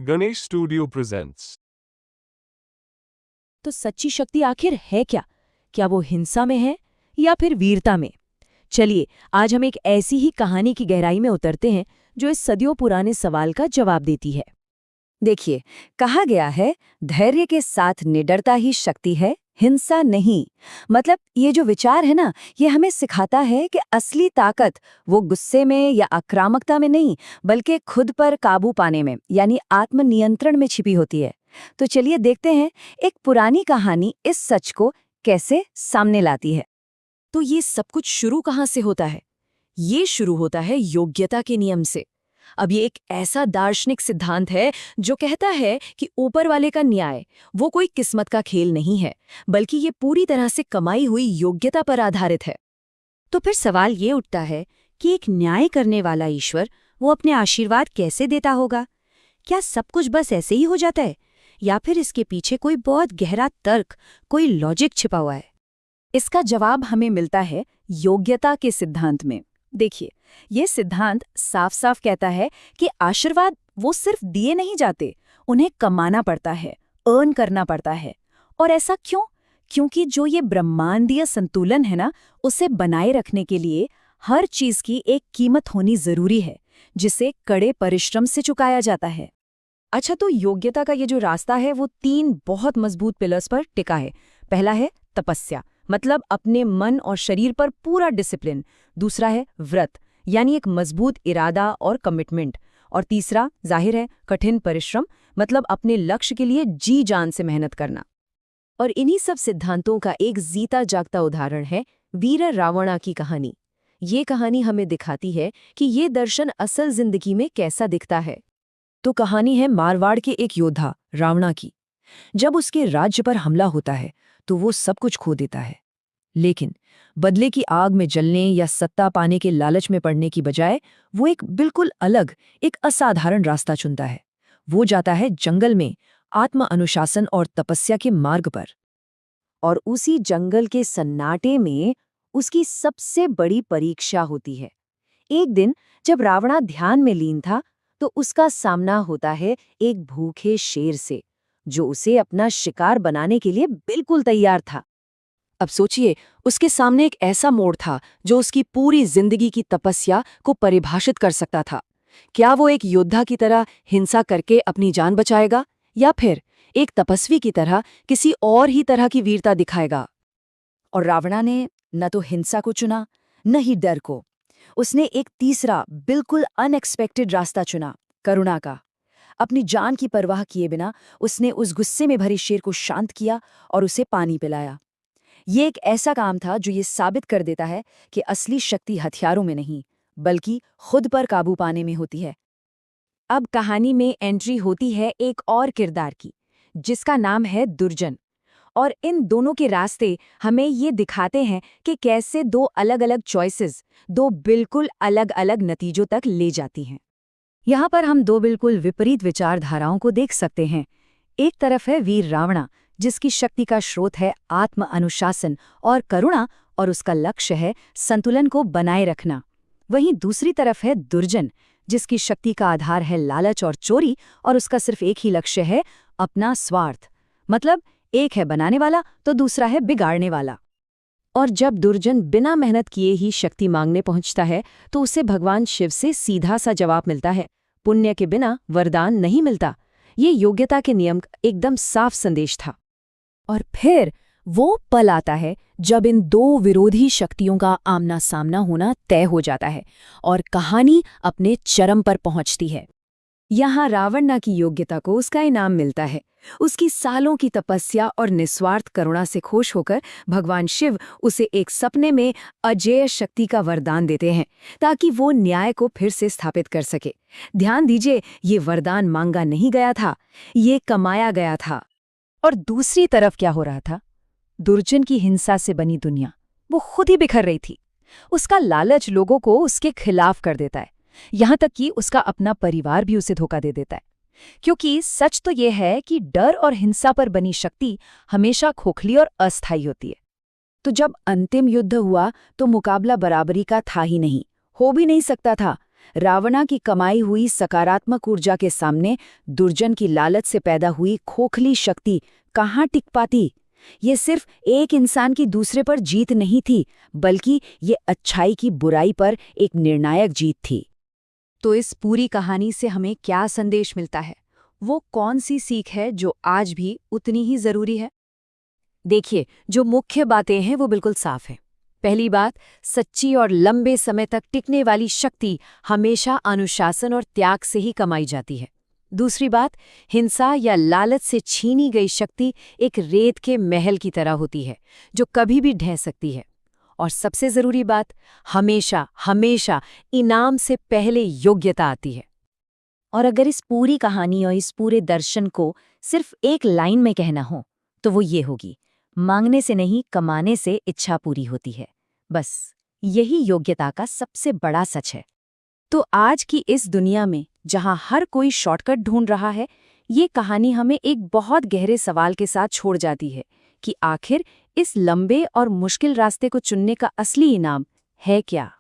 Ganesh Studio presents. तो सच्ची शक्ति आखिर है क्या? क्या वो हिंसा में है या फिर वीरता में? चलिए, आज हम एक ऐसी ही कहानी की गहराई में उतरते हैं जो इस सदियों पुराने सवाल का जवाब देती है। देखिए, कहा गया है धैर्य के साथ निडरता ही शक्ति है, हिंसा नहीं। मतलब ये जो विचार है ना, ये हमें सिखाता है कि असली ताकत वो गुस्से में या आक्रामकता में नहीं, बल्कि खुद पर काबू पाने में, यानी आत्मनियंत्रण में छिपी होती है। तो चलिए देखते हैं एक पुरानी कहानी इस सच को कैसे सामने लाती है। तो ये सब कुछ शुरू कहाँ से होता है? ये शुरू होता है योग्यता के नियम से। अब ये एक ऐसा दार्शनिक सिद्धांत है जो कहता है कि ऊपर वाले का न्याय वो कोई किस्मत का खेल नहीं है, बल्कि ये पूरी तरह से कमाई हुई योग्यता पर आधारित है। तो फिर सवाल ये उठता है कि एक न्याय करने वाला ईश्वर वो अपने आशीर्वाद कैसे देता होगा? क्या सब कुछ बस ऐसे ही हो जाता है, या फिर इसके पीछे कोई बहुत गहरा तर्क, कोई लॉजिक छिपा हुआ है? इसका जवाब हमें मिलता है योग्यता के सिद्धांत में। देखिए, ये सिद्धांत साफ साफ कहता है कि आशीर्वाद वो सिर्फ दिए नहीं जाते, उन्हें कमाना पड़ता है, अर्न करना पड़ता है। और ऐसा क्यों? क्योंकि जो ये ब्रह्मांडीय संतुलन है ना, उसे बनाए रखने के लिए हर चीज की एक कीमत होनी जरूरी है, जिसे कड़े परिश्रम से चुकाया जाता है। अच्छा, तो योग्यता का ये जो रास्ता है वो 3 बहुत मजबूत पिलर्स पर टिका है। पहला है तपस्या, मतलब अपने मन और शरीर पर पूरा डिसिप्लिन। दूसरा है व्रत, यानी एक मजबूत इरादा और कमिटमेंट। और तीसरा जाहिर है कठिन परिश्रम, मतलब अपने लक्ष्य के लिए जी जान से मेहनत करना। और इन्हीं सब सिद्धांतों का एक जीता जागता उदाहरण है वीर रावणा की कहानी। ये कहानी हमें दिखाती है कि ये दर्शन असल जिंदगी में कैसा दिखता है। तो कहानी है मारवाड़ के एक योद्धा रावणा की। जब उसके राज्य पर हमला होता है तो वो सब कुछ खो देता है, लेकिन बदले की आग में जलने या सत्ता पाने के लालच में पड़ने की बजाय वो एक बिल्कुल अलग, एक असाधारण रास्ता चुनता है। वो जाता है जंगल में, आत्म अनुशासन और तपस्या के मार्ग पर। और उसी जंगल के सन्नाटे में उसकी सबसे बड़ी परीक्षा होती है। एक दिन जब रावणा ध्यान में लीन था तो उसका सामना होता है एक भूखे शेर से, जो उसे अपना शिकार बनाने के लिए बिल्कुल तैयार था। अब सोचिए, उसके सामने एक ऐसा मोड़ था जो उसकी पूरी जिंदगी की तपस्या को परिभाषित कर सकता था। क्या वो एक योद्धा की तरह हिंसा करके अपनी जान बचाएगा, या फिर एक तपस्वी की तरह किसी और ही तरह की वीरता दिखाएगा? और रावणा ने न तो हिंसा को चुना, न ही डर को। उसने एक तीसरा, बिल्कुल अनएक्सपेक्टेड रास्ता चुना, करुणा का। अपनी जान की परवाह किए बिना उसने उस गुस्से में भरे शेर को शांत किया और उसे पानी पिलाया। ये एक ऐसा काम था जो ये साबित कर देता है कि असली शक्ति हथियारों में नहीं, बल्कि खुद पर काबू पाने में होती है। अब कहानी में एंट्री होती है एक और किरदार की, जिसका नाम है दुर्जन। और इन दोनों के रास्ते हमें ये दिखाते हैं कि कैसे 2 अलग-अलग चॉइसेस 2 बिल्कुल अलग-अलग नतीजों तक ले जाती हैं। यहाँ पर हम 2 बिल्कुल विपरीत विचारधाराओं को देख सकते हैं। एक तरफ है वीर रावणा, जिसकी शक्ति का स्रोत है आत्म अनुशासन और करुणा, और उसका लक्ष्य है संतुलन को बनाए रखना। वहीं दूसरी तरफ है दुर्जन, जिसकी शक्ति का आधार है लालच और चोरी, और उसका सिर्फ एक ही लक्ष्य है, अपना स्वार्थ। मतलब एक है बनाने वाला तो दूसरा है बिगाड़ने वाला। और जब दुर्जन बिना मेहनत किए ही शक्ति मांगने पहुंचता है तो उसे भगवान शिव से सीधा सा जवाब मिलता है, पुण्य के बिना वरदान नहीं मिलता। ये योग्यता के नियम का एकदम साफ संदेश था। और फिर वो पल आता है जब इन 2 विरोधी शक्तियों का आमना सामना होना तय हो जाता है और कहानी अपने चरम पर पहुंचती है। यहाँ रावणा की योग्यता को उसका इनाम मिलता है। उसकी सालों की तपस्या और निस्वार्थ करुणा से खुश होकर भगवान शिव उसे एक सपने में अजेय शक्ति का वरदान देते हैं, ताकि वो न्याय को फिर से स्थापित कर सके। ध्यान दीजिए, ये वरदान मांगा नहीं गया था, ये कमाया गया था। और दूसरी तरफ क्या हो रहा था? दुर्जन की हिंसा से बनी दुनिया वो खुद ही बिखर रही थी। उसका लालच लोगों को उसके खिलाफ कर देता है, यहाँ तक कि उसका अपना परिवार भी उसे धोखा दे देता है। क्योंकि सच तो यह है कि डर और हिंसा पर बनी शक्ति हमेशा खोखली और अस्थायी होती है। तो जब अंतिम युद्ध हुआ तो मुकाबला बराबरी का था ही नहीं, हो भी नहीं सकता था। रावणा की कमाई हुई सकारात्मक ऊर्जा के सामने दुर्जन की लालच से पैदा हुई खोखली शक्ति कहाँ टिक पाती? ये सिर्फ एक इंसान की दूसरे पर जीत नहीं थी, बल्कि ये अच्छाई की बुराई पर एक निर्णायक जीत थी। तो इस पूरी कहानी से हमें क्या संदेश मिलता है? वो कौन सी सीख है जो आज भी उतनी ही जरूरी है? देखिए, जो मुख्य बातें हैं वो बिल्कुल साफ हैं। पहली बात, सच्ची और लंबे समय तक टिकने वाली शक्ति हमेशा अनुशासन और त्याग से ही कमाई जाती है। दूसरी बात, हिंसा या लालच से छीनी गई शक्ति एक रेत के महल की तरह होती है जो कभी भी ढह सकती है। और सबसे जरूरी बात, हमेशा हमेशा इनाम से पहले योग्यता आती है। और अगर इस पूरी कहानी और इस पूरे दर्शन को सिर्फ एक लाइन में कहना हो तो वो ये होगी, मांगने से नहीं कमाने से इच्छा पूरी होती है। बस यही योग्यता का सबसे बड़ा सच है। तो आज की इस दुनिया में जहां हर कोई शॉर्टकट ढूंढ रहा है, ये कहानी हमें एक बहुत गहरे सवाल के साथ छोड़ जाती है कि आखिर इस लंबे और मुश्किल रास्ते को चुनने का असली इनाम है क्या?